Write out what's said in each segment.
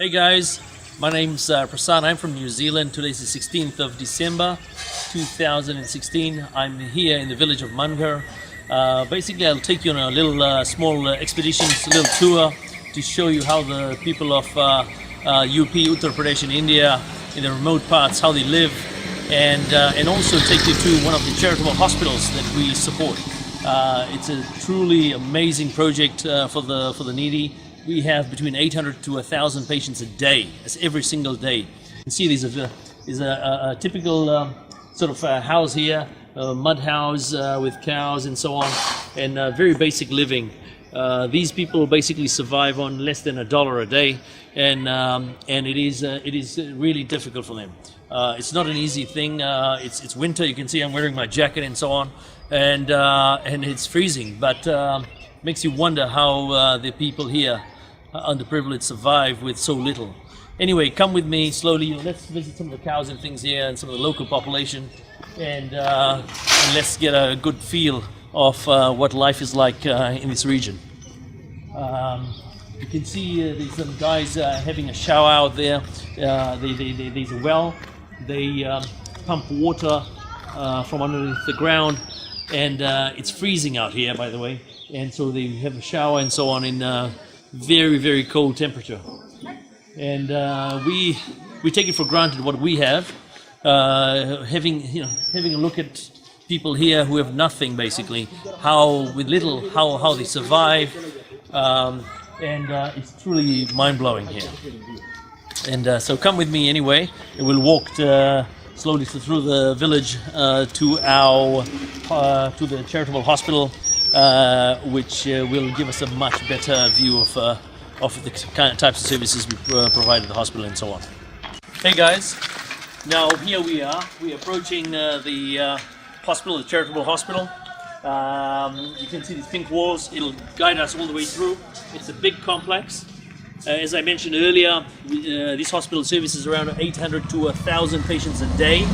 Hey guys, my name's Prasan. I'm from New Zealand. Today's the 16th of December 2016. I'm here in the village of Mangar. Basically, I'll take you on a little small expedition, a little tour to show you how the people of UP, Uttar Pradesh in India, in the remote parts, how they live, and also take you to one of the charitable hospitals that we support. It's a truly amazing project for the needy. We have between 800 to 1,000 patients a day. That's every single day. You can see there's a typical sort of house here, a mud house with cows and so on, and very basic living. These people basically survive on less than $1 a day, and it is really difficult for them. It's not an easy thing. It's winter. You can see I'm wearing my jacket and so on, and it's freezing. But makes you wonder how the people here, underprivileged, survive with so little. Anyway, come with me slowly. Let's visit some of the cows and things here, and some of the local population, and let's get a good feel of what life is like in this region. You can see there's some guys having a shower out there. There's a well. They pump water from underneath the ground, and it's freezing out here, by the way. And so they have a shower and so on in very, very cold temperature. And we take it for granted what we have. Having a look at people here who have nothing, basically, how with little, how they survive, and it's truly mind-blowing here. And so come with me anyway, and we'll walk slowly through the village to the charitable hospital, which will give us a much better view of the kind of types of services we provide at the hospital and so on. Hey guys, now here we are. We're approaching the hospital, the charitable hospital. You can see these pink walls. It'll guide us all the way through. It's a big complex. As I mentioned earlier, this hospital services around 800 to 1,000 patients a day.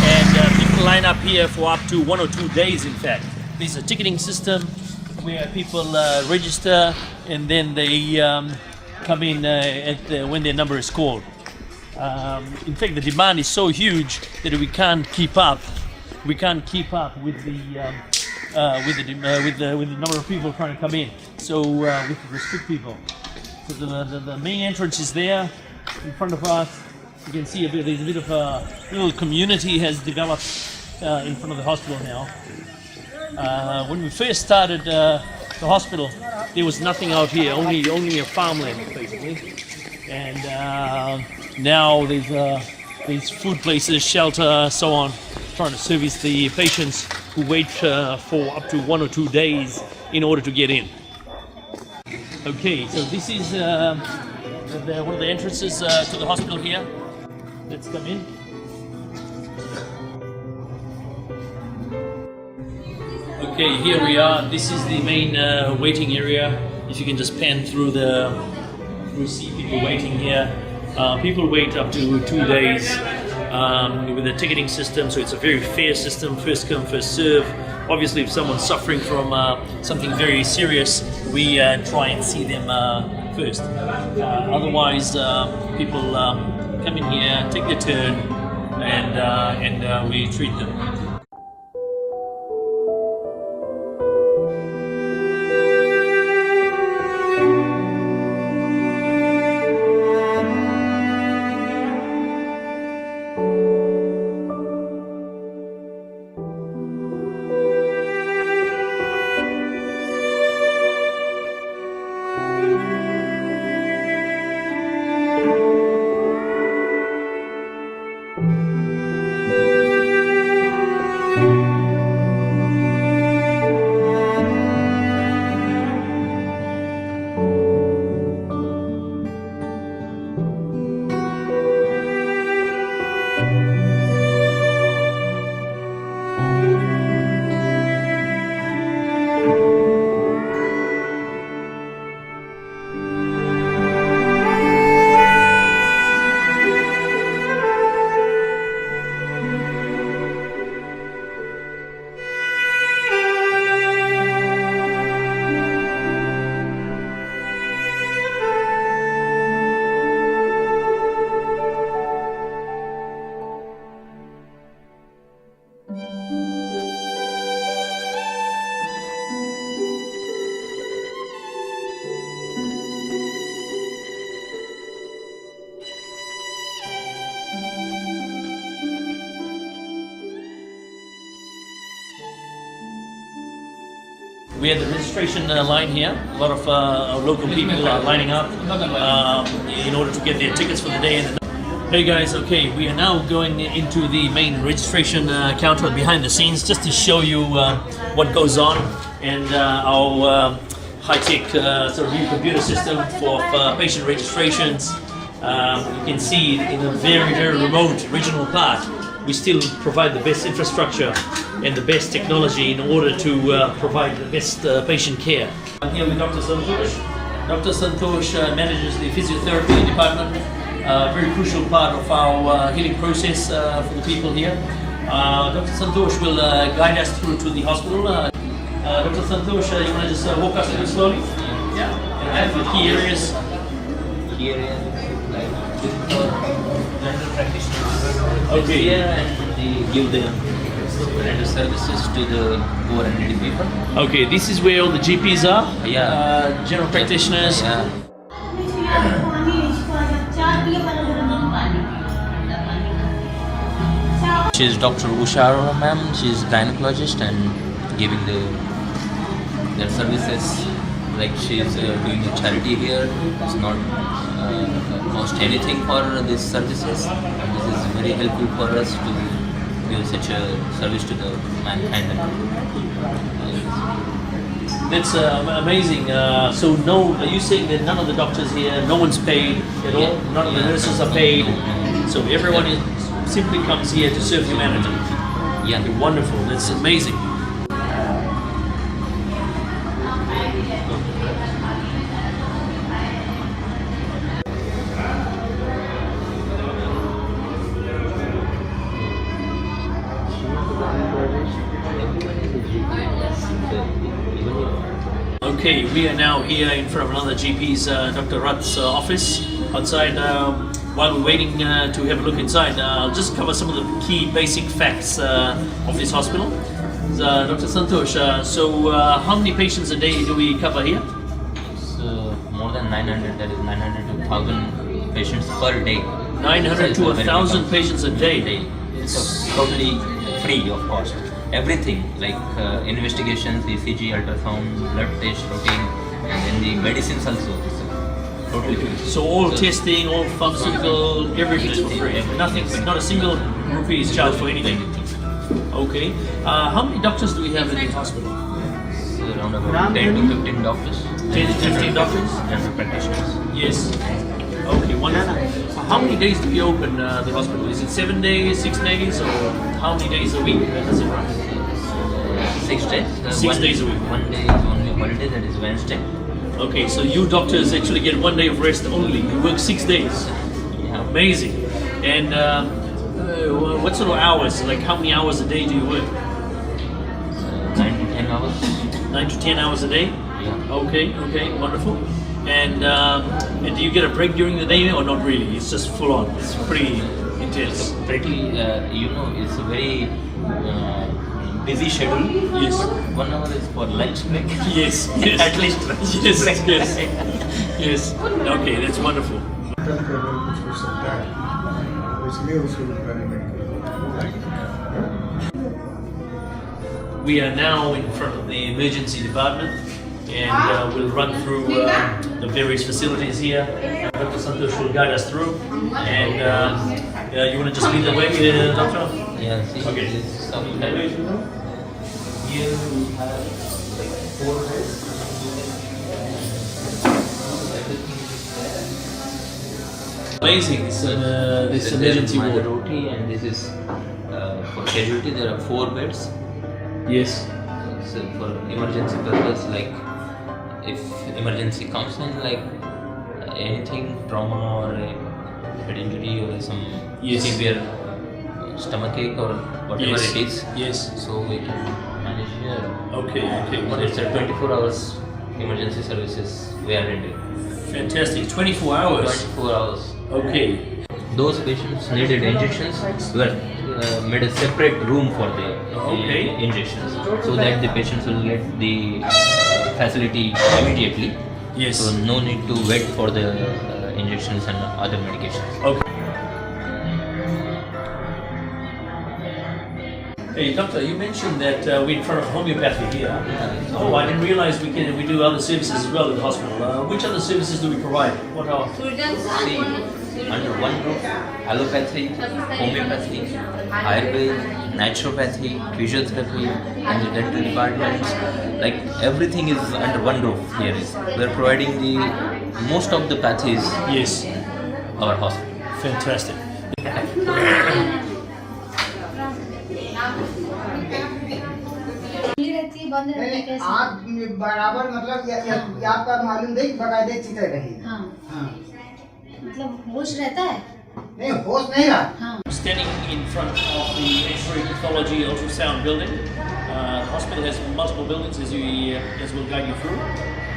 And people line up here for up to 1 or 2 days, in fact. There's a ticketing system where people register, and then they come in when their number is called. In fact, the demand is so huge that we can't keep up. We can't keep up with the number of people trying to come in. So we have to restrict people. So the main entrance is there in front of us. You can see there's a bit of a little community has developed in front of the hospital now. When we first started the hospital, there was nothing out here, only a farmland basically. And now there's food places, shelter, so on, trying to service the patients who wait for up to 1 or 2 days in order to get in. Okay, so this is one of the entrances to the hospital here. Let's come in. Okay, here we are. This is the main waiting area. If you can just pan through we see people waiting here. People wait up to 2 days with a ticketing system, so it's a very fair system, first come, first serve. Obviously, if someone's suffering from something very serious, we try and see them first. Otherwise, people come in here, take their turn, and we treat them. We have the registration line here. A lot of our local people are lining up in order to get their tickets for the day. Hey guys, okay, we are now going into the main registration counter behind the scenes just to show you what goes on and our high-tech sort of new computer system for patient registrations. You can see in a very, very remote regional part, we still provide the best infrastructure and the best technology in order to provide the best patient care. I'm here with Dr. Santosh. Dr. Santosh manages the physiotherapy department, a very crucial part of our healing process for the people here. Dr. Santosh will guide us through to the hospital. Dr. Santosh, you want to just walk us through slowly? Yeah. And the key areas. Key areas like general practitioners. Okay. Here and they give the render services to the poor and needy people. Okay, this is where all the GPs are. Yeah. General practitioners. Yeah. She's Dr. Usha ma'am. She's gynecologist and giving their services. Like she's doing a charity here. It's not cost anything for these services. And this is very helpful for us to give such a service to the mankind. That's amazing. So no, are you saying that none of the doctors here, no one's paid at all? None of the nurses are paid. So everyone simply comes here to serve humanity. Yeah. Wonderful. That's amazing. Okay, we are now here in front of another GP's, Dr. Rath's office outside. While we're waiting to have a look inside, I'll just cover some of the key basic facts of this hospital. Dr. Santosh, so how many patients a day do we cover here? It's more than 900, that is 900 to 1,000 patients per day. 900 to 1,000 patients a day. It's totally free of cost. Everything like investigations, ECG, ultrasound, blood test, routine, and then the medicines also. It's totally free. So all testing, all pharmaceutical, everything's for free. Nothing, not a single rupee is charged for anything. Okay. How many doctors do we have in the hospital? It's around about 10 to 15 doctors. 10 to 15 doctors? General practitioners. Yes. Okay, wonderful. How many days do we open the hospital? Is it 7 days, 6 days, or how many days a week does it run? 6 days. 6 days a week. One day is only a holiday, that is Wednesday. Okay, so you doctors actually get 1 day of rest only. You work 6 days. Yeah. Amazing. And what sort of hours? Like how many hours a day do you work? 9 to 10 hours. 9 to 10 hours a day? Yeah. Okay, wonderful. And do you get a break during the day or not really? It's just full on. It's pretty intense. Pretty, it's a very busy schedule. Yes. 1 hour is for lunch break. Yes. At least lunch break. Yes. Okay, that's wonderful. We are now in front of the emergency department and we'll run through the various facilities here. Dr. Santosh will guide us through. And you want to just lead the way, Doctor? Yeah, see, Okay. this is some here we have like 4 beds. Amazing, this emergency ward. ward. And this is for casualty. There are 4 beds. Yes. So for emergency purpose, like if emergency comes in, like anything, trauma or a head injury or some Yes. severe stomachache or whatever Yes. it is, Yes. so we can manage here. Okay. But it's a 24 hours emergency services we are rendering. Fantastic. 24 hours. 24 hours. Okay. Those patients needed injections. We are made a separate room for the Okay. injections, so that the patients will get the facility immediately. Yes. So no need to wait for the injections and other medications. Okay. Hey doctor, you mentioned that we're in front of homeopathy here. Oh, I didn't realize we do other services as well in the hospital. Which other services do we provide? What are? See, under one roof, allopathy, homeopathy, Ayurveda, naturopathy, physiotherapy, and the dental departments. Like everything is under one roof here. We're providing the most of the pathies Yes, our hospital. fantastic. नहीं, आप बराबर मतलब ये आपका मालूम नहीं बकायदे चित्र रही। हाँ हाँ मतलब होश रहता है नहीं होश नहीं रहा। हाँ Standing in front of the X-ray pathology ultrasound building. The hospital has multiple buildings as we'll guide you through.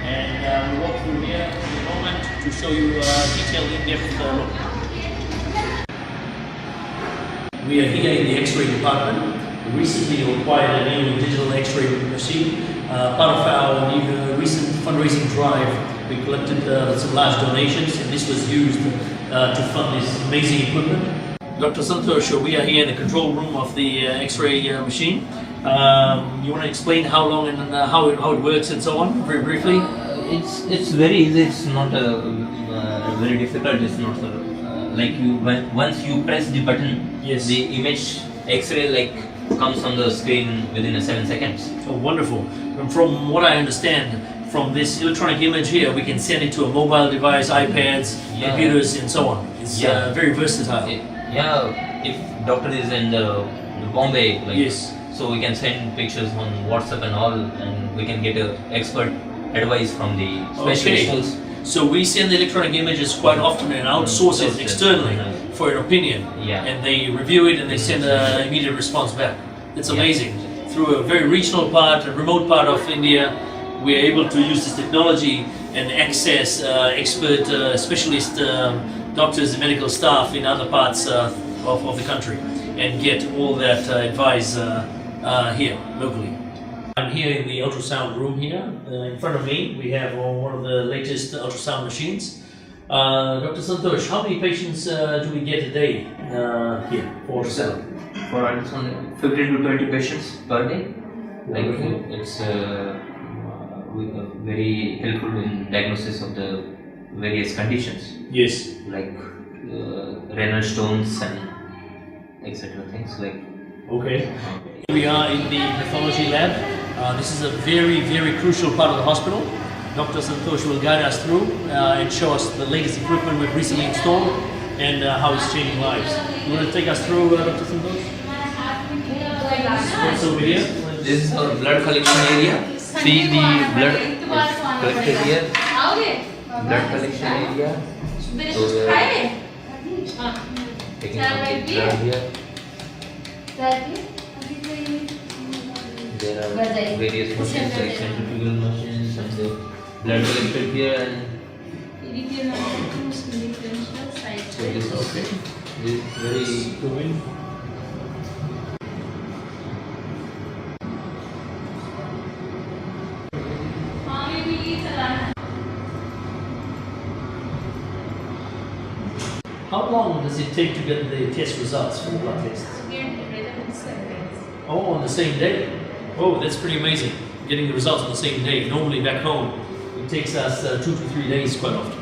And we'll walk through here in a moment to show you a detailed in-depth look. We are here in the X-ray department. We recently acquired a new digital X-ray machine. Part of our new recent fundraising drive, we collected some large donations, and this was used to fund this amazing equipment. Dr. Santosh, we are here in the control room of the X-ray machine. You want to explain how long and how it works and so on, very briefly? It's very easy. It's not very difficult. It's not like once you press the button, Yes. the image X-ray like comes on the screen within 7 seconds. Oh, wonderful. And from what I understand, from this electronic image here, we can send it to a mobile device, iPads, Yeah. computers, and so on. It's Yeah. very versatile. Yeah, if doctor is in the Bombay, like, Yes. so we can send pictures on WhatsApp and all, and we can get a expert advice from the specialists. So we send the electronic images quite often and outsource it Outsource it. externally Yeah. for an opinion. Yeah. And they review it and they send an immediate response back. It's Yeah. amazing. Through a very regional part, a remote part of India, we are able to use this technology and access expert specialist doctors and medical staff in other parts of the country and get all that advice here locally. I'm here in the ultrasound room here. In front of me, we have one of the latest ultrasound machines. Dr. Santosh, how many patients do we get a day here for ultrasound? For ultrasound, 15 to 20 patients per day. Like it's very helpful in diagnosis of the various conditions Yes. like renal stones and etc. things like. Okay. We are in the pathology lab. This is a very, very crucial part of the hospital. Dr. Santosh will guide us through and show us the latest equipment we've recently installed and how it's changing lives. You want to take us through, Dr. Santosh? What's over here? This is our blood collection area. See the blood is collected here. Blood collection area. So we are taking some blood here. There are various machines like centrifugal machines and the blood collected here, and so this is very Moving. How long does it take to get the test results for the blood tests? Oh, on the same day? Oh, that's pretty amazing. Getting the results on the same day. Normally back home, it takes us 2 to 3 days quite often.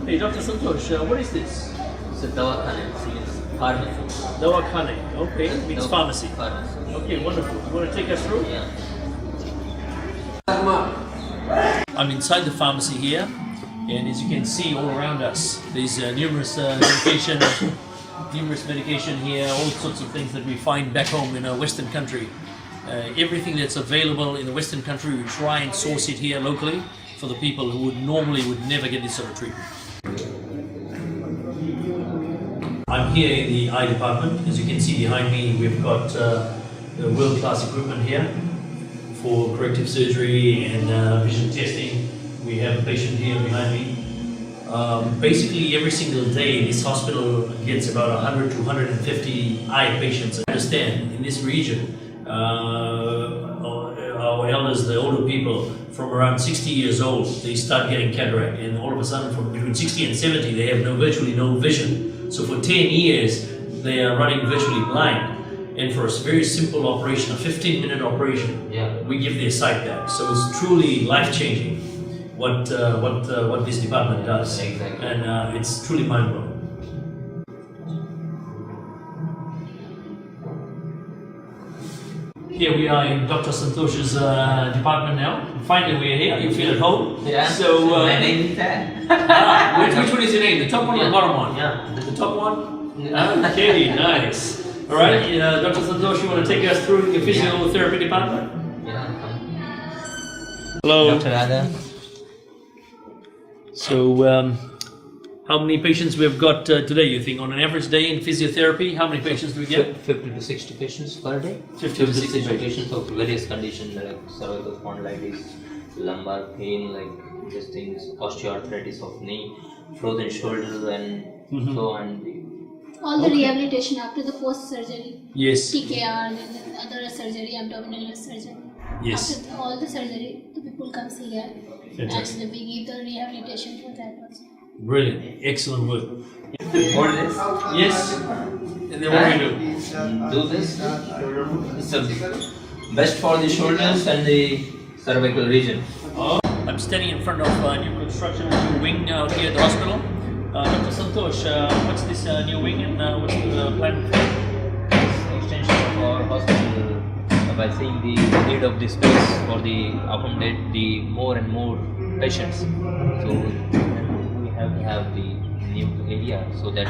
Hey, Dr. Santosh, what is this? It's a dawakhana, it's pharmacy. Dawakhane. Okay, it means pharmacy. Pharmacy. Okay, wonderful. You want to take us through? Yeah. I'm inside the pharmacy here, and as you can see all around us, there's numerous medication here, all sorts of things that we find back home in a Western country. Everything that's available in the Western country, we try and source it here locally for the people who would never get this sort of treatment. I'm here in the eye department. As you can see behind me, we've got world-class equipment here for corrective surgery and vision testing. We have a patient here behind me. Basically, every single day, this hospital gets about 100 to 150 eye patients. I understand in this region, our elders, the older people, from around 60 years old, they start getting cataract, and all of a sudden, from between 60 and 70, they have virtually no vision. So for 10 years, they are running virtually blind. and for a very simple operation, a 15-minute operation, Yeah. we give their sight back. So it's truly life-changing what this department does, Exactly. and it's truly mind-blowing. Here we are in Dr. Santosh's department now. Finally, we're here. You feel at home. Yeah. So, my name is there. which one is your name? The top one or the bottom one? Yeah. The top one? Okay, nice. All right, Dr. Santosh, you want to take us through the physiotherapy department? Yeah. Hello. Dr. Radha. So, how many patients we have got today, you think? On an average day in physiotherapy, how many patients do we get? 50 to 60 patients per day. 50 to 60 patients of various conditions like cervical spondylitis, lumbar pain, like these things, osteoarthritis of knee, frozen shoulders, and so on. All the rehabilitation after the post surgery, Yes. TKR, and then other surgery, abdominal surgery. Yes. After all the surgery, the people comes here, Fantastic. and we give the rehabilitation for that also. Brilliant. Excellent work. Hold this. Yes. And then what do we do? Do this. It's the best for the shoulders and the cervical region. I'm standing in front of a new construction, new wing out here at the hospital. Dr. Santosh, what's this new wing and what's the plan? Extension of our hospital by seeing the need of the space for the accommodate the more and more patients. So we have to have the new area so that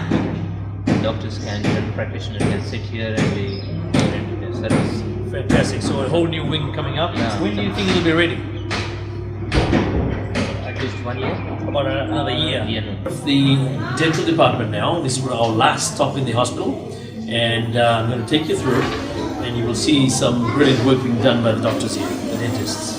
the doctors and practitioners can sit here and they their service. Fantastic. So a whole new wing coming up. Yeah. When do you think it'll be ready? At least 1 year. About another year. Yeah. The dental department now. This is our last stop in the hospital, and I'm going to take you through, and you will see some brilliant work being done by the doctors here, the dentists.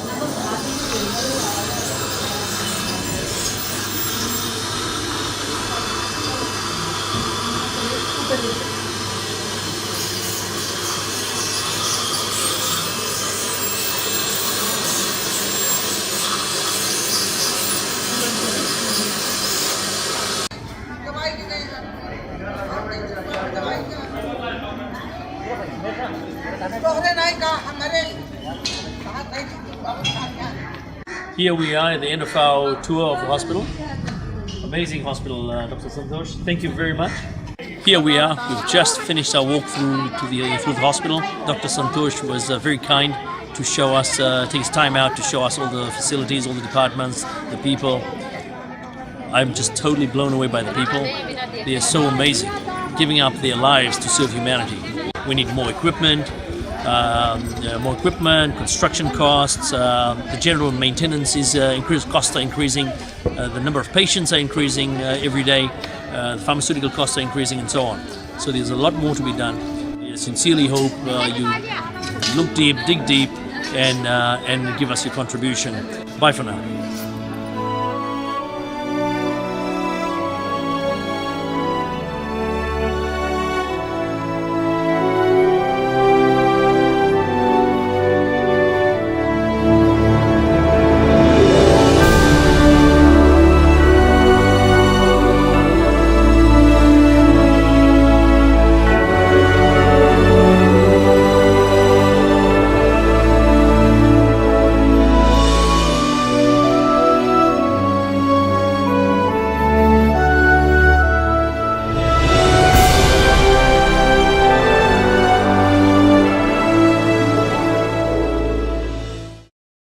Here we are at the end of our tour of the hospital. Amazing hospital, Dr. Santosh. Thank you very much. Here we are. We've just finished our walk through the hospital. Dr. Santosh was very kind to show us, take his time out to show us all the facilities, all the departments, the people. I'm just totally blown away by the people. They are so amazing, giving up their lives to serve humanity. We need more equipment, construction costs, the general maintenance is costs are increasing, the number of patients are increasing every day, the pharmaceutical costs are increasing, and so on. So there's a lot more to be done. I sincerely hope you look deep, dig deep, and give us your contribution. Bye for now.